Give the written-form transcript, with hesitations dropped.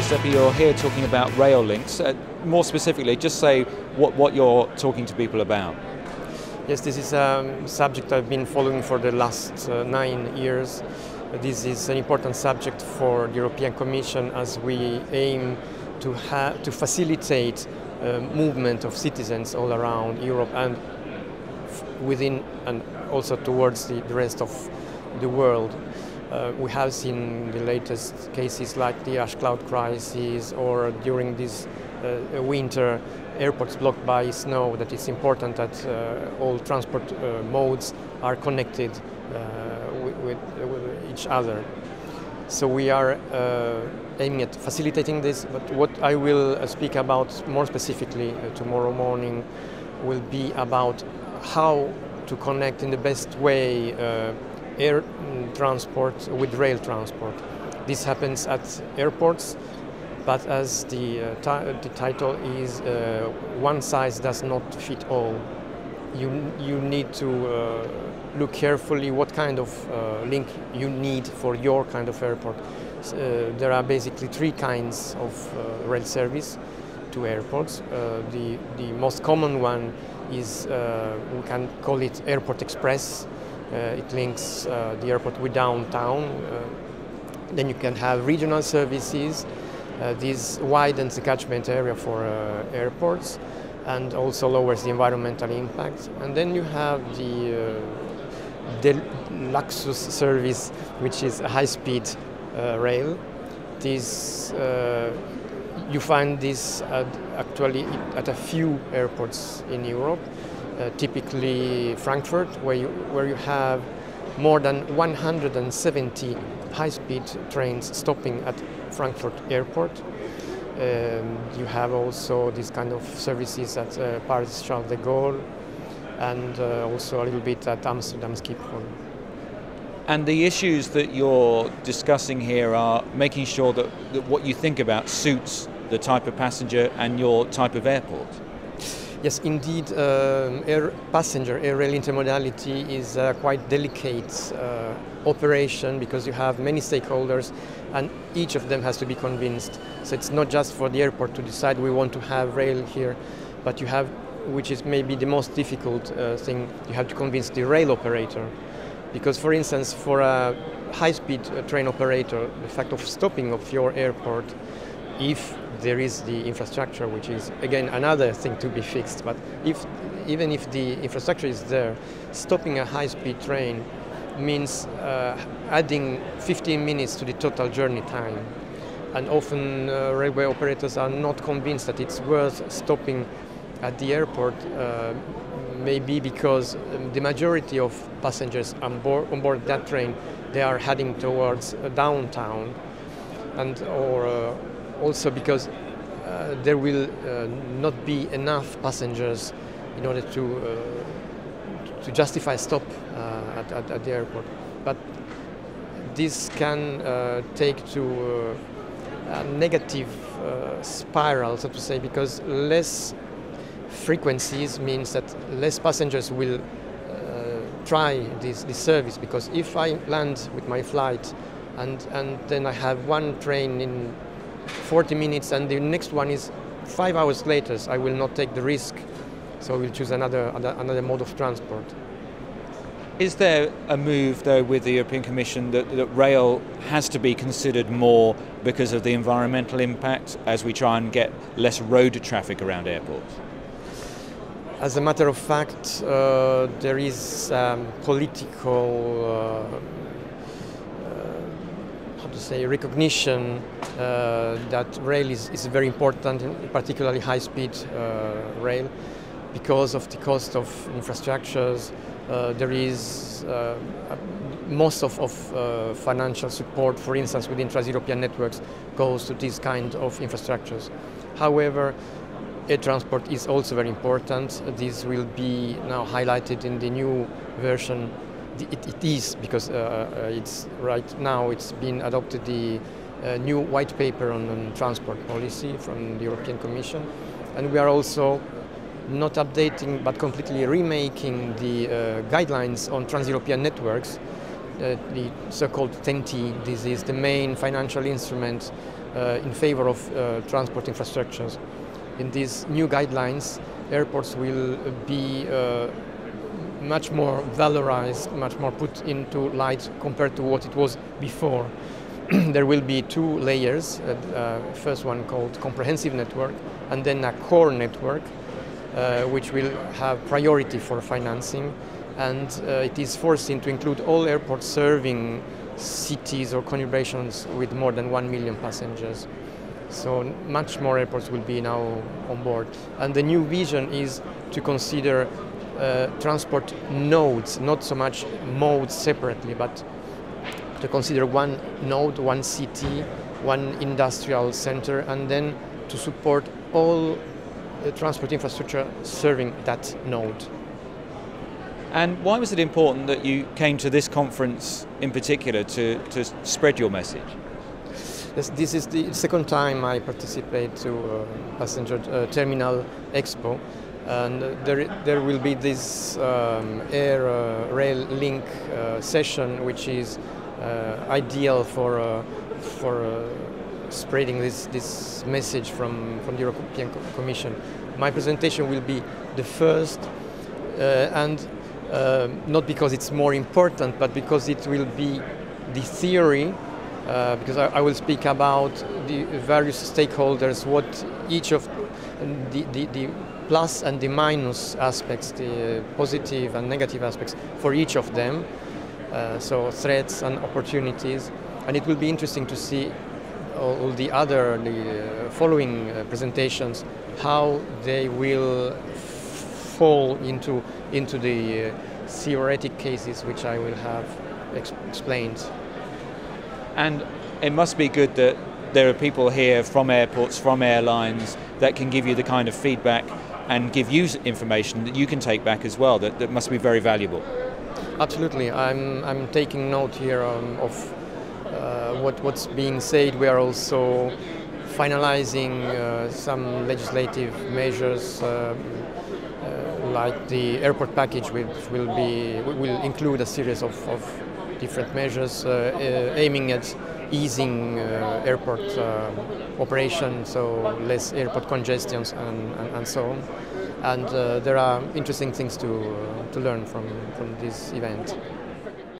Giuseppe, you're here talking about rail links. More specifically, just say what you're talking to people about. Yes, this is a subject I've been following for the last 9 years. This is an important subject for the European Commission as we aim to facilitate movement of citizens all around Europe and within and also towards the rest of the world. We have seen the latest cases like the ash cloud crisis, or during this winter, airports blocked by snow, that it's important that all transport modes are connected with each other. So we are aiming at facilitating this, but what I will speak about more specifically tomorrow morning will be about how to connect in the best way air transport with rail transport. This happens at airports, but as the title is, one size does not fit all. You need to look carefully what kind of link you need for your kind of airport. There are basically 3 kinds of rail service to airports. The most common one is, we can call it Airport Express. It links the airport with downtown. Then you can have regional services. This widens the catchment area for airports and also lowers the environmental impact. And then you have the Deluxus service, which is a high-speed rail. This you find this actually at a few airports in Europe, typically Frankfurt, where you have more than 170 high-speed trains stopping at Frankfurt Airport. You have also this kind of services at Paris Charles de Gaulle, and also a little bit at Amsterdam Schiphol. And the issues that you're discussing here are making sure that what you think about suits the type of passenger and your type of airport. Yes, indeed, air rail intermodality is a quite delicate operation because you have many stakeholders and each of them has to be convinced. So it's not just for the airport to decide we want to have rail here, but you have, which is maybe the most difficult thing, you have to convince the rail operator. Because, for instance, for a high-speed train operator, the fact of stopping of your airport, if there is the infrastructure, which is again another thing to be fixed, but even if the infrastructure is there, stopping a high-speed train means adding 15 minutes to the total journey time. And often railway operators are not convinced that it's worth stopping at the airport, maybe because the majority of passengers on board that train, they are heading towards downtown, and also because there will not be enough passengers in order to justify a stop at the airport. But this can take to a negative spiral, so to say, because less frequencies means that less passengers will try this service, because if I land with my flight and then I have one train in 40 minutes and the next one is 5 hours later, I will not take the risk, so I will choose another mode of transport. Is there a move, though, with the European Commission that rail has to be considered more because of the environmental impact as we try and get less road traffic around airports? As a matter of fact, there is political recognition that rail is very important, particularly high-speed rail, because of the cost of infrastructures. There is most of financial support, for instance, within trans-European networks, goes to these kind of infrastructures. However, air transport is also very important. This will be now highlighted in the new version. It is, because it's right now it's been adopted, the new white paper on transport policy from the European Commission, and we are also not updating but completely remaking the guidelines on trans-European networks, the so-called TEN-T. This is the main financial instrument in favor of transport infrastructures. In these new guidelines, airports will be much more valorized, much more put into light compared to what it was before. There will be two layers, first one called comprehensive network, and then a core network, which will have priority for financing, and it is foreseen to include all airports serving cities or conurbations with more than 1 million passengers. So much more airports will be now on board. And the new vision is to consider transport nodes, not so much modes separately, but to consider one node, one city, one industrial center, and then to support all transport infrastructure serving that node. And why was it important that you came to this conference in particular to spread your message? Yes, this is the second time I participate to Passenger Terminal Expo, and there will be this air rail link session, which is ideal for spreading this message from the European Commission. My presentation will be the first, and not because it's more important, but because it will be the theory, because I will speak about the various stakeholders, what each of the plus and the minus aspects, the positive and negative aspects for each of them, so threats and opportunities. And it will be interesting to see all the following presentations, how they will fall into the theoretic cases which I will have explained. And it must be good that there are people here from airports, from airlines, that can give you the kind of feedback and give you information that you can take back as well. That must be very valuable. Absolutely. I'm taking note here of what's being said. We are also finalizing some legislative measures, like the airport package, which will include a series of different measures aiming at easing airport operation, so less airport congestions and so on. And there are interesting things to learn from this event.